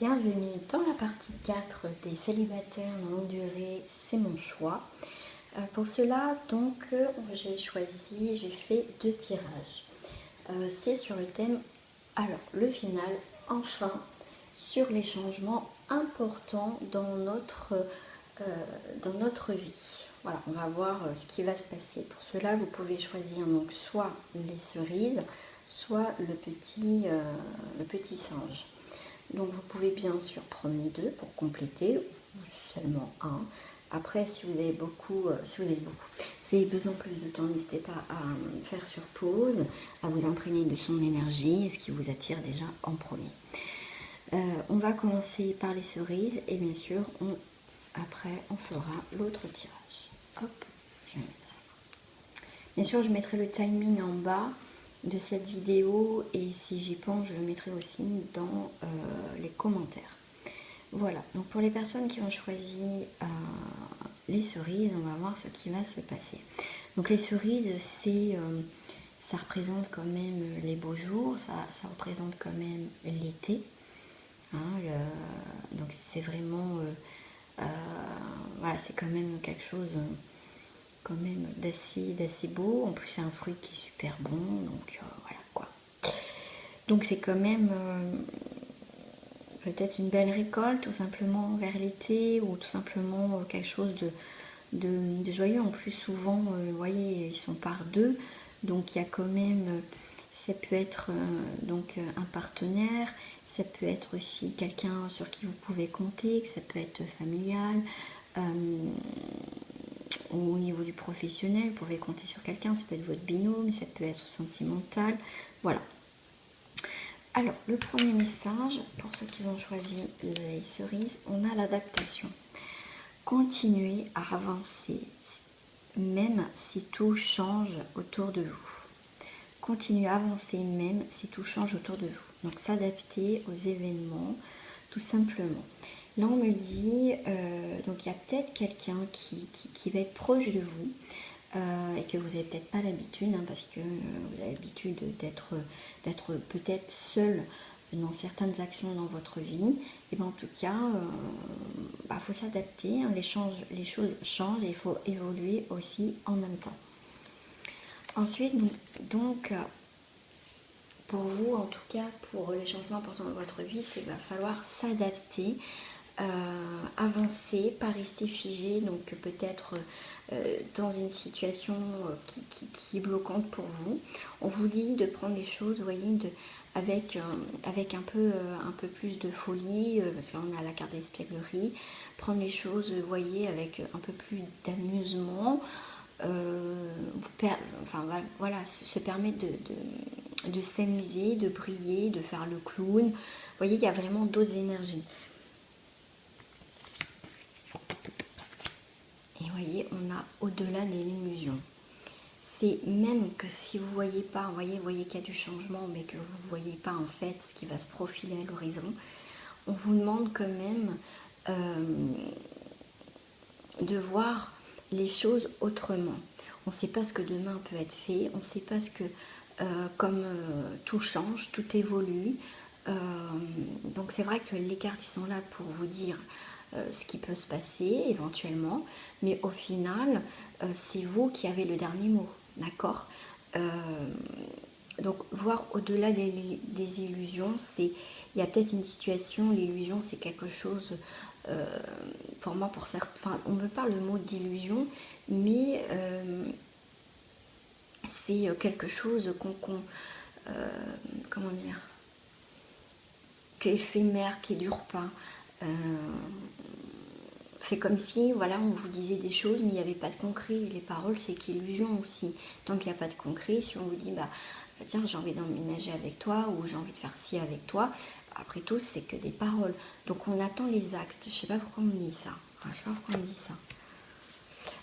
Bienvenue dans la partie 4 des célibataires longue durée, c'est mon choix. Pour cela, donc, j'ai fait 2 tirages. C'est sur le thème, alors, le final, enfin, sur les changements importants dans notre vie. Voilà, on va voir ce qui va se passer. Pour cela, vous pouvez choisir donc soit les cerises, soit le petit singe. Donc vous pouvez bien sûr prendre les deux pour compléter, ou seulement un. Après, si vous avez besoin de plus de temps, n'hésitez pas à faire sur pause, à vous imprégner de son énergie et ce qui vous attire déjà en premier. On va commencer par les cerises et bien sûr, après, on fera l'autre tirage. Hop, je vais mettre ça. Bien sûr, je mettrai le timing en bas de cette vidéo et si j'y pense, je le mettrai aussi dans les commentaires. Voilà, donc pour les personnes qui ont choisi les cerises, on va voir ce qui va se passer. Donc les cerises, ça représente quand même les beaux jours, ça représente quand même l'été. Hein, donc c'est vraiment, voilà, c'est quand même quelque chose quand même d'assez beau. En plus c'est un fruit qui est super bon, donc voilà quoi. Donc c'est quand même peut-être une belle récolte tout simplement vers l'été ou tout simplement quelque chose de joyeux. En plus souvent, vous voyez, ils sont par deux, donc il y a quand même, ça peut être donc un partenaire, ça peut être aussi quelqu'un sur qui vous pouvez compter, que ça peut être familial. Au niveau du professionnel, vous pouvez compter sur quelqu'un, ça peut être votre binôme, ça peut être sentimental, voilà. Alors, le premier message, pour ceux qui ont choisi les cerises, on a l'adaptation. Continuez à avancer, même si tout change autour de vous. Continuez à avancer, même si tout change autour de vous. Donc, s'adapter aux événements, tout simplement. Là, on me dit, donc il y a peut-être quelqu'un qui va être proche de vous et que vous n'avez peut-être pas l'habitude, hein, parce que vous avez l'habitude d'être peut-être seul dans certaines actions dans votre vie. Et bien en tout cas, faut s'adapter, hein, les choses changent et il faut évoluer aussi en même temps. Ensuite, donc pour vous, en tout cas, pour les changements importants dans votre vie, il va falloir s'adapter, avancer, pas rester figé, donc peut-être dans une situation qui est bloquante pour vous. On vous dit de prendre les choses, vous voyez, avec un peu plus de folie, parce que là on a la carte d'espièglerie, prendre les choses, vous voyez, avec un peu plus d'amusement, voilà, se permettre de s'amuser, de briller, de faire le clown. Vous voyez, il y a vraiment d'autres énergies. Et vous voyez, on a au-delà de l'illusion. C'est même que si vous ne voyez pas, vous voyez qu'il y a du changement, mais que vous ne voyez pas en fait ce qui va se profiler à l'horizon, on vous demande quand même de voir les choses autrement. On ne sait pas ce que demain peut être fait, on ne sait pas ce que, comme tout change, tout évolue. Donc c'est vrai que les cartes sont là pour vous dire ce qui peut se passer éventuellement, mais au final, c'est vous qui avez le dernier mot, d'accord? Donc voir au-delà des illusions, il y a peut-être une situation, l'illusion c'est quelque chose, pour moi, pour certains, on me parle le mot d'illusion, mais c'est quelque chose comment dire, qui est éphémère, qui ne dure pas. C'est comme si, voilà, on vous disait des choses, mais il n'y avait pas de concret. Les paroles, c'est qu'illusion aussi. Tant qu'il n'y a pas de concret, si on vous dit, tiens, j'ai envie d'emménager avec toi, ou j'ai envie de faire ci avec toi, après tout, c'est que des paroles. Donc on attend les actes. Je ne sais pas pourquoi on me dit ça. Enfin, je sais pas pourquoi on me dit ça.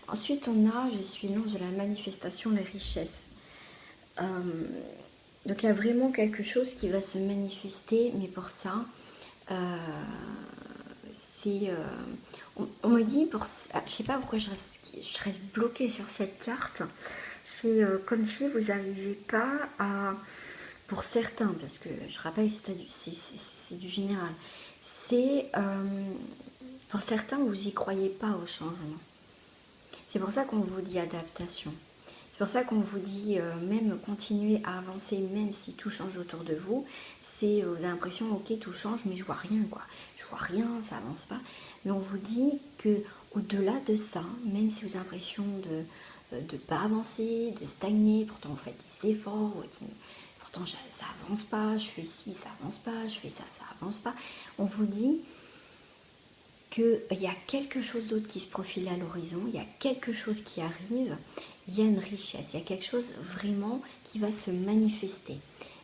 Ensuite, on a, je suis l'ange de la manifestation, la richesse. Donc il y a vraiment quelque chose qui va se manifester, mais pour ça, on me dit, je sais pas pourquoi je reste bloquée sur cette carte, c'est comme si vous n'arrivez pas à, pour certains, parce que je rappelle c'est du général, c'est, pour certains, vous n'y croyez pas au changement. C'est pour ça qu'on vous dit adaptation. C'est pour ça qu'on vous dit même continuer à avancer, même si tout change autour de vous. C'est, vous avez l'impression, ok, tout change, mais je vois rien, quoi. Je vois rien, ça avance pas. Mais on vous dit que au-delà de ça, même si vous avez l'impression de ne pas avancer, de stagner, pourtant vous faites des efforts, pourtant ça avance pas, je fais ci, ça avance pas, je fais ça, ça avance pas. On vous dit qu'il y a quelque chose d'autre qui se profile à l'horizon, il y a quelque chose qui arrive, il y a une richesse, il y a quelque chose vraiment qui va se manifester.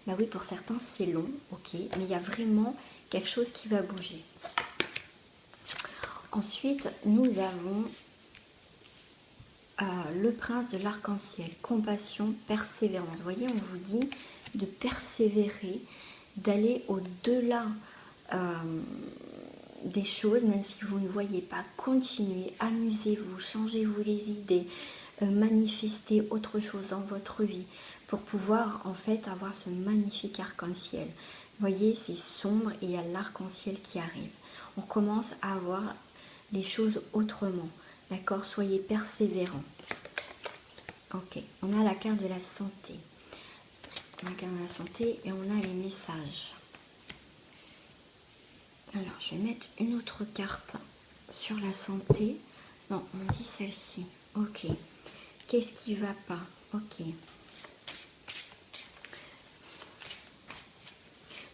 Bah oui, pour certains c'est long, ok, mais il y a vraiment quelque chose qui va bouger. Ensuite, nous avons le prince de l'arc-en-ciel, compassion, persévérance. Vous voyez, on vous dit de persévérer, d'aller au-delà des choses, même si vous ne voyez pas. Continuez, amusez-vous, changez-vous les idées, manifestez autre chose dans votre vie pour pouvoir en fait avoir ce magnifique arc-en-ciel. Vous voyez, c'est sombre et il y a l'arc-en-ciel qui arrive. On commence à voir les choses autrement. D'accord? Soyez persévérants. Ok, on a la carte de la santé. La carte de la santé et on a les messages. Alors, je vais mettre une autre carte sur la santé. Non, on dit celle-ci. Ok. Qu'est-ce qui va pas? Ok.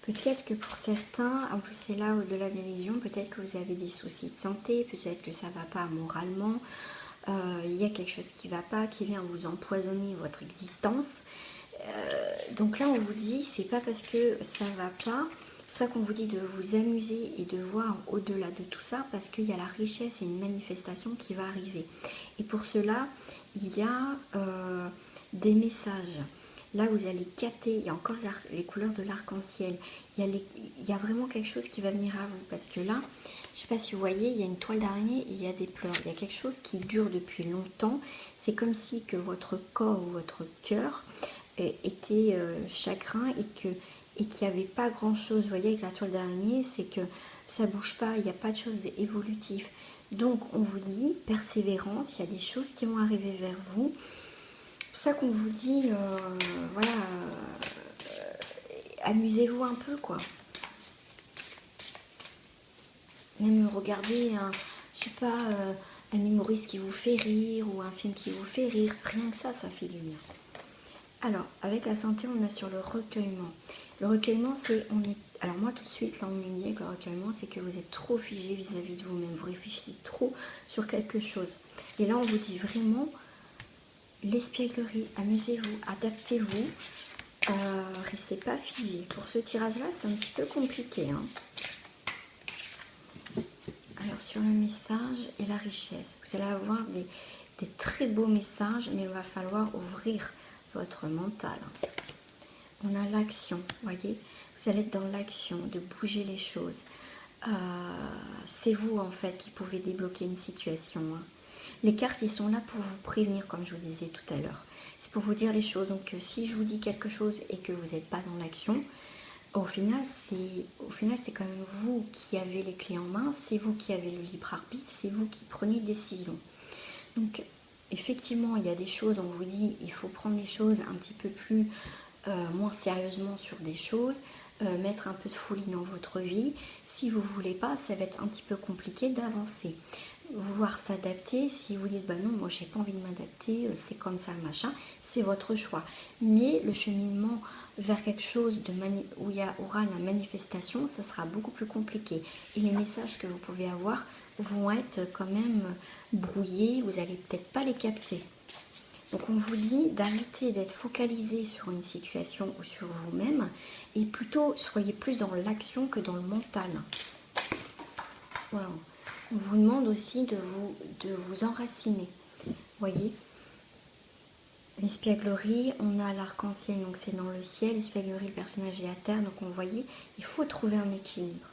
Peut-être que pour certains, en plus c'est là au-delà des lésions, peut-être que vous avez des soucis de santé, peut-être que ça ne va pas moralement, il y a quelque chose qui ne va pas, qui vient vous empoisonner votre existence. Donc là on vous dit, c'est pas parce que ça ne va pas, c'est pour ça qu'on vous dit de vous amuser et de voir au-delà de tout ça, parce qu'il y a la richesse et une manifestation qui va arriver. Et pour cela, il y a des messages. Là, vous allez capter, il y a encore les couleurs de l'arc-en-ciel. Il y a vraiment quelque chose qui va venir à vous. Parce que là, je ne sais pas si vous voyez, il y a une toile d'araignée et il y a des pleurs. Il y a quelque chose qui dure depuis longtemps. C'est comme si que votre corps ou votre cœur était chagrin et qu'il n'y avait pas grand-chose. Vous voyez, avec la toile d'araignée, c'est que ça ne bouge pas, il n'y a pas de chose d'évolutif. Donc, on vous dit, persévérance, il y a des choses qui vont arriver vers vous. C'est pour ça qu'on vous dit, voilà, amusez-vous un peu, quoi. Même regardez, je sais pas, un humoriste qui vous fait rire ou un film qui vous fait rire. Rien que ça fait du bien. Alors, avec la santé, on a sur le recueillement. Le recueillement, c'est, alors moi tout de suite, là on me dit que le recueillement, c'est que vous êtes trop figé vis-à-vis de vous-même. Vous réfléchissez trop sur quelque chose. Et là, on vous dit vraiment... L'espièglerie, amusez-vous, adaptez-vous, restez pas figé. Pour ce tirage-là, c'est un petit peu compliqué. Hein. Alors, sur le message et la richesse, vous allez avoir des très beaux messages, mais il va falloir ouvrir votre mental. On a l'action, voyez, vous allez être dans l'action, de bouger les choses. C'est vous, en fait, qui pouvez débloquer une situation. Hein. Les cartes, ils sont là pour vous prévenir, comme je vous disais tout à l'heure. C'est pour vous dire les choses. Donc, si je vous dis quelque chose et que vous n'êtes pas dans l'action, au final, c'est quand même vous qui avez les clés en main, c'est vous qui avez le libre arbitre, c'est vous qui prenez décision. Donc, effectivement, il y a des choses, on vous dit, il faut prendre les choses un petit peu plus, moins sérieusement sur des choses, mettre un peu de folie dans votre vie. Si vous ne voulez pas, ça va être un petit peu compliqué d'avancer. Vouloir s'adapter, si vous dites bah non, moi j'ai pas envie de m'adapter, c'est comme ça, machin, c'est votre choix. Mais le cheminement vers quelque chose où il y aura la manifestation, ça sera beaucoup plus compliqué. Et les messages que vous pouvez avoir vont être quand même brouillés, vous n'allez peut-être pas les capter. Donc on vous dit d'arrêter d'être focalisé sur une situation ou sur vous-même et plutôt soyez plus dans l'action que dans le mental. Voilà. On vous demande aussi de vous enraciner. Voyez, l'espièglerie, on a l'arc-en-ciel, donc c'est dans le ciel. L'espièglerie, le personnage est à terre, donc on voyait, il faut trouver un équilibre,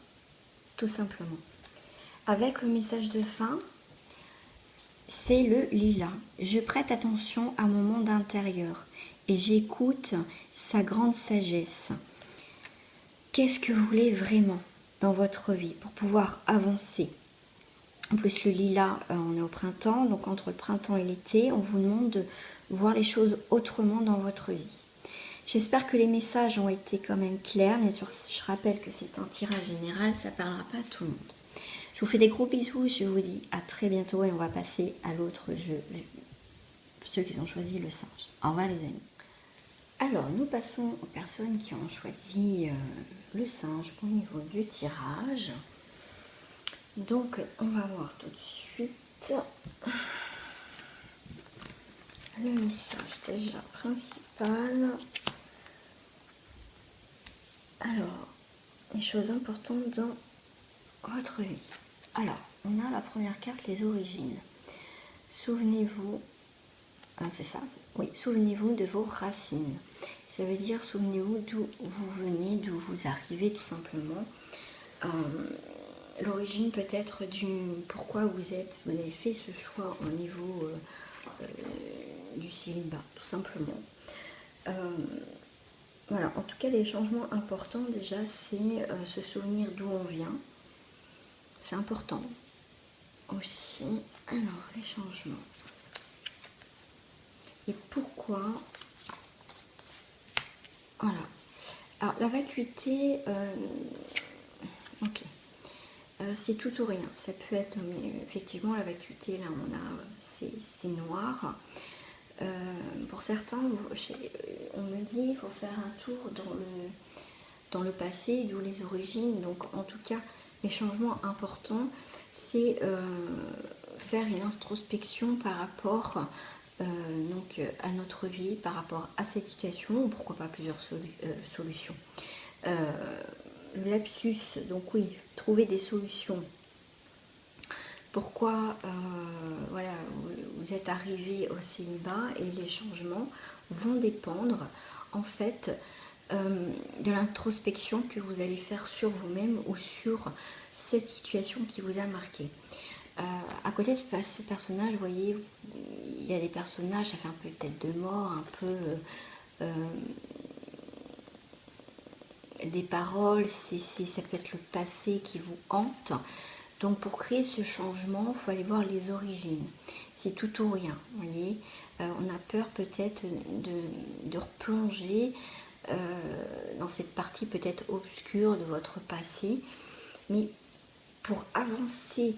tout simplement. Avec le message de fin, c'est le lilas. Je prête attention à mon monde intérieur et j'écoute sa grande sagesse. Qu'est-ce que vous voulez vraiment ? dans votre vie pour pouvoir avancer. En plus, le lilas, on est au printemps, donc entre le printemps et l'été, on vous demande de voir les choses autrement dans votre vie. J'espère que les messages ont été quand même clairs. Bien sûr, je rappelle que c'est un tirage général, ça ne parlera pas à tout le monde. Je vous fais des gros bisous, je vous dis à très bientôt et on va passer à l'autre jeu. Ceux qui ont choisi le singe. Au revoir les amis. Alors, nous passons aux personnes qui ont choisi le singe au niveau du tirage. Donc, on va voir tout de suite le message déjà principal. Alors, les choses importantes dans votre vie. Alors, on a la première carte, les origines. Souvenez-vous, c'est ça, oui, souvenez-vous de vos racines. Ça veut dire, souvenez-vous d'où vous venez, d'où vous arrivez tout simplement. L'origine peut-être du pourquoi vous avez fait ce choix au niveau du célibat, tout simplement. Voilà, en tout cas, les changements importants déjà, c'est se souvenir d'où on vient. C'est important aussi. Alors, les changements. Et pourquoi? Voilà. Alors, la vacuité, ok. C'est tout ou rien. Ça peut être, mais effectivement, la vacuité, là, c'est noir. Pour certains, on me dit qu'il faut faire un tour dans le passé, d'où les origines. Donc, en tout cas, les changements importants, c'est faire une introspection par rapport donc, à notre vie, par rapport à cette situation, ou pourquoi pas plusieurs solutions. Le lapsus, donc oui, trouver des solutions. Pourquoi voilà, vous êtes arrivé au célibat et les changements vont dépendre en fait de l'introspection que vous allez faire sur vous-même ou sur cette situation qui vous a marqué. À côté de ce personnage, vous voyez, il y a des personnages, ça fait un peu tête de mort, un peu des paroles, ça peut être le passé qui vous hante. Donc pour créer ce changement, il faut aller voir les origines. C'est tout ou rien, vous voyez. On a peur peut-être de replonger dans cette partie peut-être obscure de votre passé. Mais pour avancer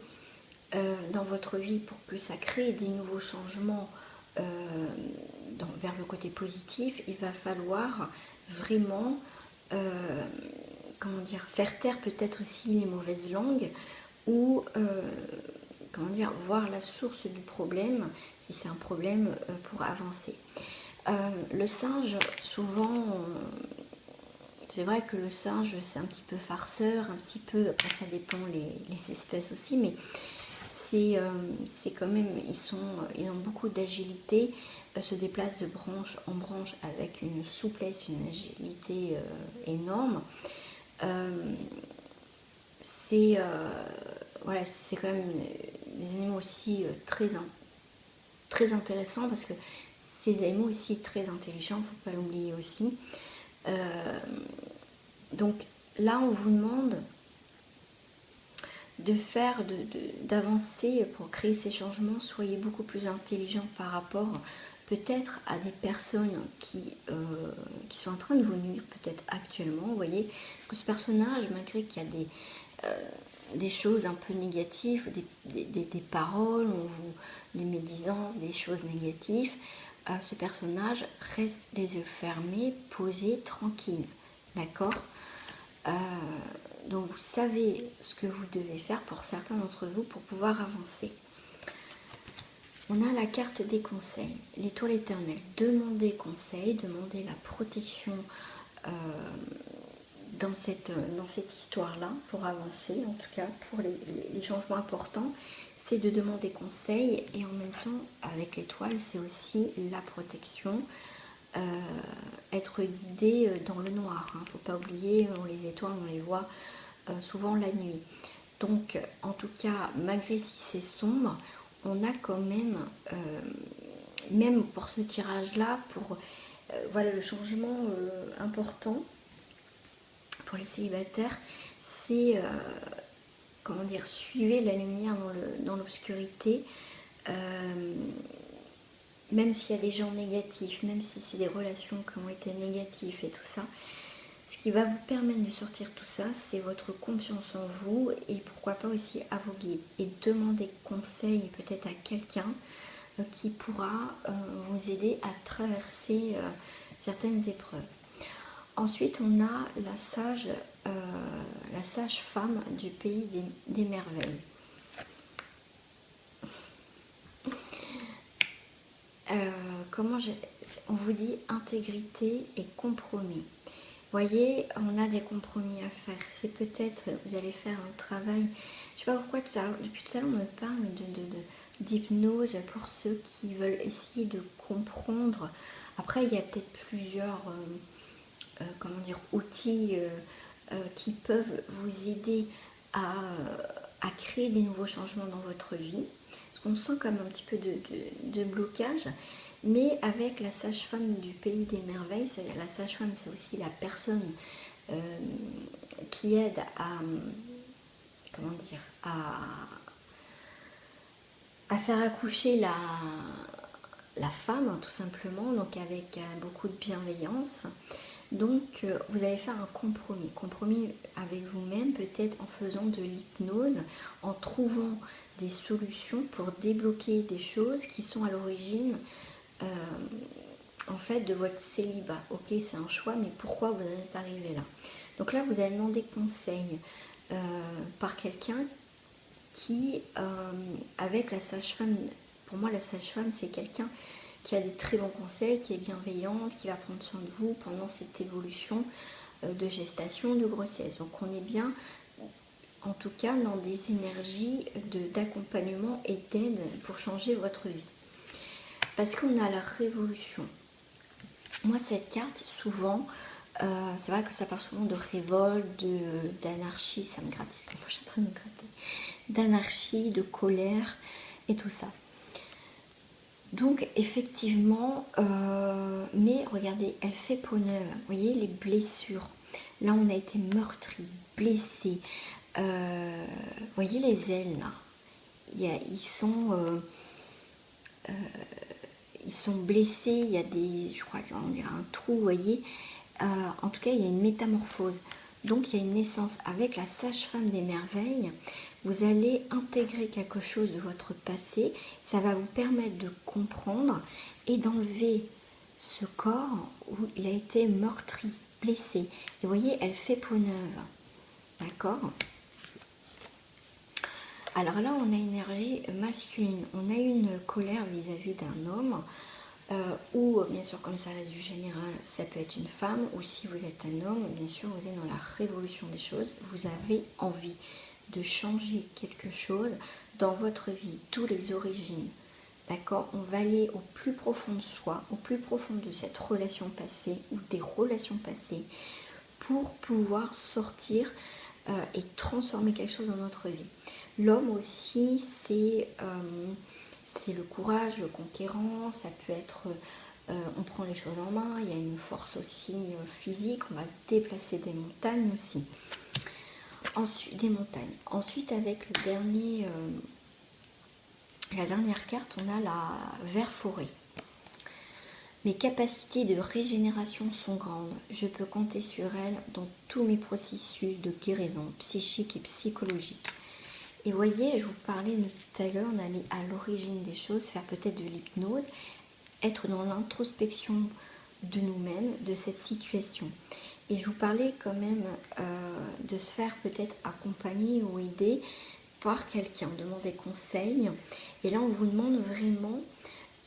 dans votre vie, pour que ça crée des nouveaux changements vers le côté positif, il va falloir vraiment comment dire, faire taire peut-être aussi les mauvaises langues ou comment dire, voir la source du problème si c'est un problème pour avancer. Le singe, souvent, c'est vrai que le singe c'est un petit peu farceur, un petit peu, après ça dépend les espèces aussi, mais c'est quand même, ils ont beaucoup d'agilité, se déplacent de branche en branche avec une souplesse, une agilité énorme. Voilà, c'est quand même des animaux aussi très intéressants parce que ces animaux aussi très intelligents, il ne faut pas l'oublier aussi. Donc là, on vous demande de faire, d'avancer pour créer ces changements. Soyez beaucoup plus intelligent par rapport peut-être à des personnes qui sont en train de vous nuire peut-être actuellement. Vous voyez que ce personnage, malgré qu'il y a des choses un peu négatives, des paroles, des médisances, des choses négatives, ce personnage reste les yeux fermés, posé, tranquille. D'accord? Donc vous savez ce que vous devez faire pour certains d'entre vous pour pouvoir avancer. On a la carte des conseils, l'étoile éternelle. Demandez conseil, demandez la protection dans cette histoire-là pour avancer, en tout cas pour les changements importants. C'est de demander conseil et en même temps avec l'étoile c'est aussi la protection. Être guidé dans le noir, hein. Faut pas oublier, les étoiles on les voit souvent la nuit. Donc en tout cas, malgré si c'est sombre, on a quand même, même pour ce tirage là, pour voilà le changement important pour les célibataires, traversez, comment dire, suivez la lumière dans l'obscurité. Même s'il y a des gens négatifs, même si c'est des relations qui ont été négatives et tout ça, ce qui va vous permettre de sortir tout ça, c'est votre confiance en vous et pourquoi pas aussi à vos guides. Et demander conseil peut-être à quelqu'un qui pourra vous aider à traverser certaines épreuves. Ensuite, on a la sage-femme du pays des merveilles. On vous dit intégrité et compromis. Voyez, on a des compromis à faire. C'est peut-être, vous allez faire un travail. Je ne sais pas pourquoi depuis tout à l'heure on me parle d'hypnose pour ceux qui veulent essayer de comprendre. Après, il y a peut-être plusieurs comment dire, outils qui peuvent vous aider à créer des nouveaux changements dans votre vie. Parce qu'on sent comme un petit peu de blocage. Mais avec la sage-femme du pays des merveilles, la sage-femme c'est aussi la personne qui aide à, comment dire, à faire accoucher la femme tout simplement, donc avec beaucoup de bienveillance. Donc vous allez faire un compromis avec vous-même, peut-être en faisant de l'hypnose, en trouvant des solutions pour débloquer des choses qui sont à l'origine en fait de votre célibat. Ok, c'est un choix, mais pourquoi vous en êtes arrivé là? Donc là, vous allez demander conseil par quelqu'un qui, avec la sage-femme, pour moi la sage-femme c'est quelqu'un qui a des très bons conseils, qui est bienveillante, qui va prendre soin de vous pendant cette évolution de gestation, de grossesse. Donc on est bien, en tout cas, dans des énergies d'accompagnement et d'aide pour changer votre vie. Parce qu'on a la révolution. Moi, cette carte, souvent, c'est vrai que ça parle souvent de révolte, d'anarchie, ça me gratte, je suis en train de me gratter, d'anarchie, de colère et tout ça. Donc, effectivement, mais regardez, elle fait peau neuve. Vous voyez, les blessures. Là, on a été meurtri, blessé. Vous voyez les ailes, là. Ils sont blessés, il y a je crois qu'on dirait un trou, vous voyez. En tout cas, il y a une métamorphose. Donc, il y a une naissance. Avec la sage-femme des merveilles, vous allez intégrer quelque chose de votre passé. Ça va vous permettre de comprendre et d'enlever ce corps où il a été meurtri, blessé. Et vous voyez, elle fait peau neuve. D'accord ? Alors là, on a une énergie masculine. On a une colère vis-à-vis d'un homme. Ou bien sûr, comme ça reste du général, ça peut être une femme. Ou si vous êtes un homme, bien sûr, vous êtes dans la révolution des choses. Vous avez envie de changer quelque chose dans votre vie, d'où les origines. D'accord? On va aller au plus profond de soi, au plus profond de cette relation passée ou des relations passées pour pouvoir sortir et transformer quelque chose dans notre vie. L'homme aussi, c'est le courage, le conquérant, ça peut être, on prend les choses en main, il y a une force aussi physique, on va déplacer des montagnes aussi. Ensuite, des montagnes. Ensuite, avec la dernière carte, on a la vert forêt. Mes capacités de régénération sont grandes. Je peux compter sur elles dans tous mes processus de guérison psychique et psychologique. Et voyez, je vous parlais de tout à l'heure, on allait à l'origine des choses, faire peut-être de l'hypnose, être dans l'introspection de nous-mêmes, de cette situation. Et je vous parlais quand même de se faire peut-être accompagner ou aider par quelqu'un, demander conseil. Et là, on vous demande vraiment,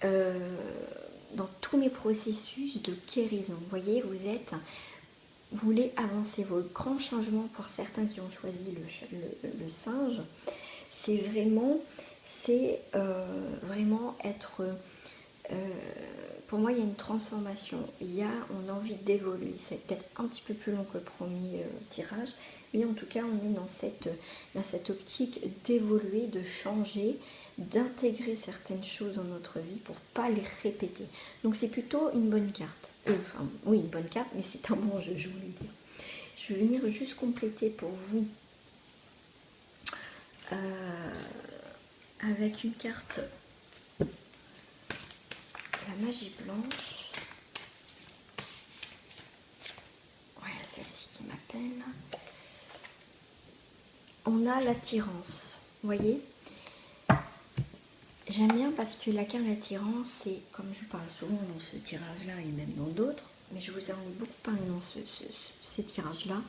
dans tous mes processus de guérison, vous voyez, vous voulez avancer vos grands changements pour certains qui ont choisi le singe. C'est vraiment être... pour moi, il y a une transformation. On a envie d'évoluer. C'est peut-être un petit peu plus long que le premier tirage, mais en tout cas, on est dans cette optique d'évoluer, de changer, d'intégrer certaines choses dans notre vie pour ne pas les répéter. Donc, c'est plutôt une bonne carte. Oui, une bonne carte, mais c'est un bon jeu, je voulais dire. Je vais venir juste compléter pour vous avec une carte, la magie blanche. Ouais, celle-ci qui m'appelle. On a l'attirance, vous voyez. J'aime bien parce que la carte de l'attirance, c'est, comme je parle souvent dans ce tirage-là et même dans d'autres, mais je vous en ai beaucoup parlé dans ces tirages-là,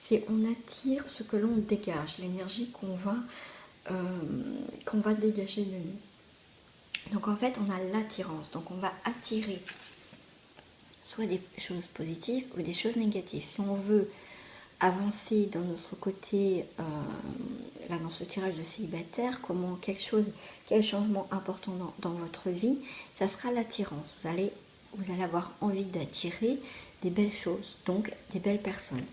c'est on attire ce que l'on dégage, l'énergie qu'on va dégager de nous. Donc en fait, on a l'attirance, donc on va attirer soit des choses positives ou des choses négatives. Si on veut avancer dans notre côté, là dans ce tirage de célibataire, quel changement important dans votre vie, ça sera l'attirance. Vous allez avoir envie d'attirer des belles choses, donc des belles personnes.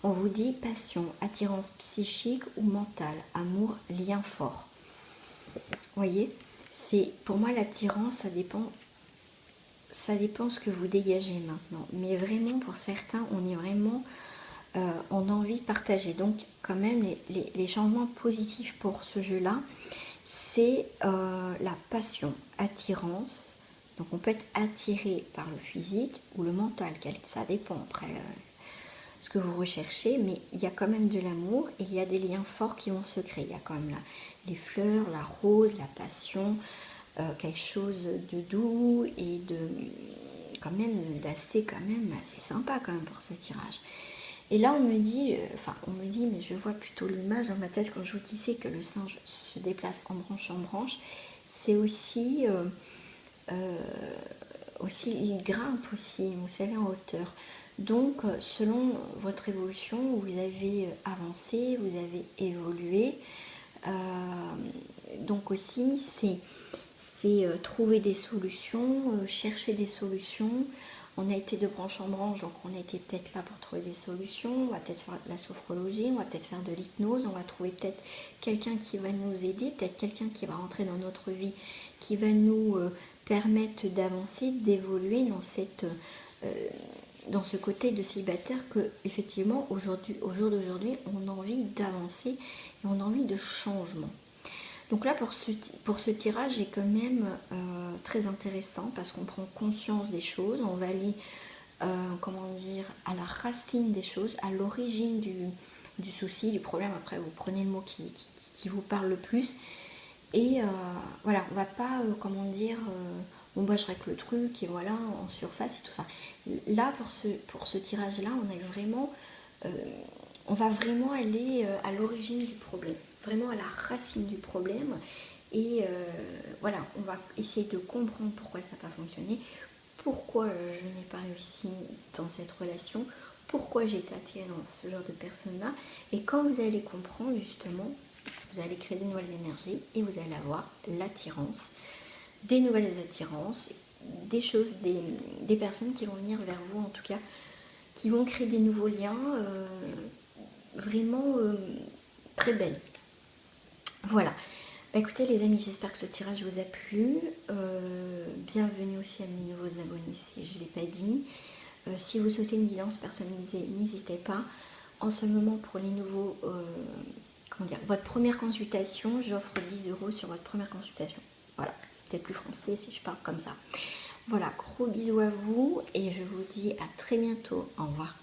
On vous dit passion, attirance psychique ou mentale, amour, lien fort. Vous voyez, pour moi l'attirance, ça dépend ce que vous dégagez maintenant. Mais vraiment, pour certains, on est vraiment... on a envie de partager. Donc quand même les changements positifs pour ce jeu-là, c'est la passion, attirance. Donc on peut être attiré par le physique ou le mental, ça dépend après ce que vous recherchez, mais il y a quand même de l'amour et il y a des liens forts qui vont se créer. Il y a quand même les fleurs, la rose, la passion, quelque chose de doux et d'assez assez sympa quand même pour ce tirage. Et là, on me dit, mais je vois plutôt l'image dans ma tête quand je vous disais que le singe se déplace en branche, c'est aussi, il grimpe aussi, vous savez, en hauteur. Donc, selon votre évolution, vous avez avancé, vous avez évolué. Donc aussi, c'est trouver des solutions, chercher des solutions. On a été de branche en branche, donc on a été peut-être là pour trouver des solutions. On va peut-être faire de la sophrologie, on va peut-être faire de l'hypnose, on va trouver peut-être quelqu'un qui va nous aider, peut-être quelqu'un qui va rentrer dans notre vie, qui va nous permettre d'avancer, d'évoluer dans ce côté de célibataire que, effectivement, au jour d'aujourd'hui, on a envie d'avancer et on a envie de changement. Donc là, pour ce tirage est quand même très intéressant parce qu'on prend conscience des choses, on va aller, à la racine des choses, à l'origine du souci, du problème. Après, vous prenez le mot qui vous parle le plus. Et voilà, on va pas, on je règle le truc et voilà, en surface et tout ça. Là, pour ce tirage-là, on va vraiment aller à l'origine du problème, vraiment à la racine du problème. Et voilà, on va essayer de comprendre pourquoi ça n'a pas fonctionné, pourquoi je n'ai pas réussi dans cette relation, pourquoi j'ai été attirée dans ce genre de personne-là. Et quand vous allez comprendre, justement, vous allez créer de nouvelles énergies et vous allez avoir l'attirance, des nouvelles attirances, des choses, des personnes qui vont venir vers vous, en tout cas, qui vont créer des nouveaux liens vraiment très belles. Voilà. Bah, écoutez les amis, j'espère que ce tirage vous a plu. Bienvenue aussi à mes nouveaux abonnés si je ne l'ai pas dit. Si vous souhaitez une guidance personnalisée, n'hésitez pas. En ce moment, pour les nouveaux, votre première consultation, j'offre 10 € sur votre première consultation. Voilà, c'est peut-être plus français si je parle comme ça. Voilà, gros bisous à vous et je vous dis à très bientôt. Au revoir.